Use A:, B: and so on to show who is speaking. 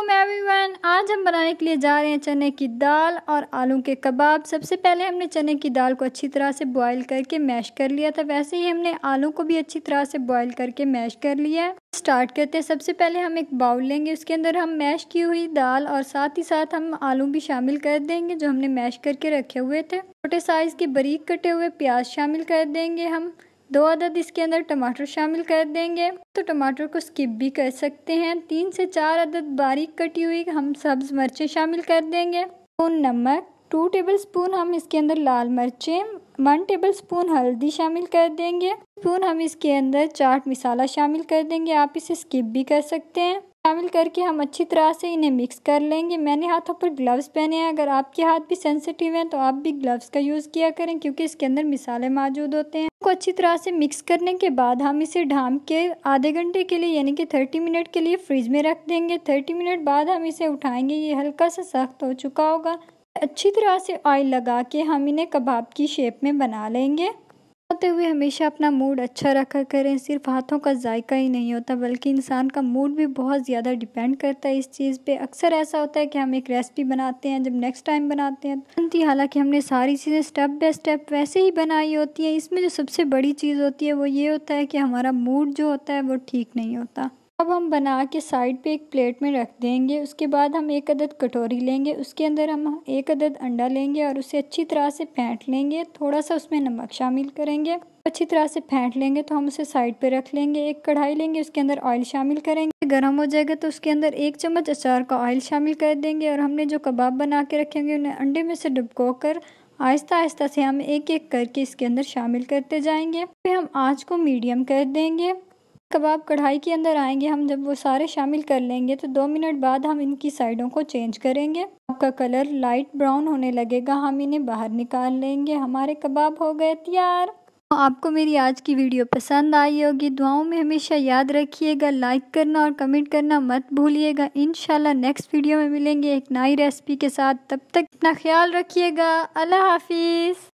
A: अस्सलाम एवरीवन, आज हम बनाने के लिए जा रहे हैं चने की दाल और आलू के कबाब। सबसे पहले हमने चने की दाल को अच्छी तरह से बॉईल करके मैश कर लिया था। वैसे ही हमने आलू को भी अच्छी तरह से बॉईल करके मैश कर लिया है। स्टार्ट करते हैं। सबसे पहले हम एक बाउल लेंगे, उसके अंदर हम मैश की हुई दाल और साथ ही साथ हम आलू भी शामिल कर देंगे जो हमने मैश करके रखे हुए थे। छोटे साइज़ के बारीक कटे हुए प्याज शामिल कर देंगे। हम 2 अदद इसके अंदर टमाटर शामिल कर देंगे, तो टमाटर को स्किप भी कर सकते हैं। 3 से 4 अदद बारीक कटी हुई हम सब्ज़ मिर्चें शामिल कर देंगे। स्पून नमक, 2 टेबलस्पून हम इसके अंदर लाल मिर्चें, 1 टेबलस्पून हल्दी शामिल कर देंगे। स्पून हम इसके अंदर चाट मसाला शामिल कर देंगे, आप इसे स्किप भी कर सकते हैं। शामिल करके हम अच्छी तरह से इन्हें मिक्स कर लेंगे। मैंने हाथों पर ग्लव्स पहने हैं, अगर आपके हाथ भी सेंसिटिव हैं तो आप भी ग्लव्स का यूज़ किया करें क्योंकि इसके अंदर मसाले मौजूद होते हैं। को अच्छी तरह से मिक्स करने के बाद हम इसे ढाँप के आधे घंटे के लिए यानी कि 30 मिनट के लिए फ्रिज में रख देंगे। 30 मिनट बाद हम इसे उठाएंगे, ये हल्का सा सख्त हो चुका होगा। अच्छी तरह से ऑयल लगा के हम इन्हें कबाब की शेप में बना लेंगे। होते हुए हमेशा अपना मूड अच्छा रखा करें। सिर्फ हाथों का जायका ही नहीं होता बल्कि इंसान का मूड भी बहुत ज़्यादा डिपेंड करता है इस चीज़ पे। अक्सर ऐसा होता है कि हम एक रेसिपी बनाते हैं, जब नेक्स्ट टाइम बनाते हैं हालांकि हमने सारी चीज़ें स्टेप बाय स्टेप वैसे ही बनाई होती हैं। इसमें जो सबसे बड़ी चीज़ होती है वो ये होता है कि हमारा मूड जो होता है वो ठीक नहीं होता। अब हम बना के साइड पे एक प्लेट में रख देंगे। उसके बाद हम 1 अदद कटोरी लेंगे, उसके अंदर हम 1 अदद अंडा लेंगे और उसे अच्छी तरह से फेंट लेंगे। थोड़ा सा उसमें नमक शामिल करेंगे, अच्छी तरह से फेंट लेंगे तो हम उसे साइड पे रख लेंगे। एक कढ़ाई लेंगे, उसके अंदर ऑयल शामिल करेंगे। गर्म हो जाएगा तो उसके अंदर 1 चम्मच अचार का ऑयल शामिल कर देंगे और हमने जो कबाब बना के रखेंगे उन्हें अंडे में से डुबो कर आहिस्ता आहिस्ता से हम एक एक करके इसके अंदर शामिल करते जाएंगे। फिर हम आँच को मीडियम कर देंगे। कबाब कढ़ाई के अंदर आएंगे, हम जब वो सारे शामिल कर लेंगे तो 2 मिनट बाद हम इनकी साइडों को चेंज करेंगे। आपका कलर लाइट ब्राउन होने लगेगा, हम इन्हें बाहर निकाल लेंगे। हमारे कबाब हो गए तैयार। आपको मेरी आज की वीडियो पसंद आई होगी। दुआओं में हमेशा याद रखिएगा, लाइक करना और कमेंट करना मत भूलिएगा। इंशाल्लाह नेक्स्ट वीडियो में मिलेंगे एक नई रेसिपी के साथ। तब तक अपना ख्याल रखिएगा। अल्लाह हाफिज़।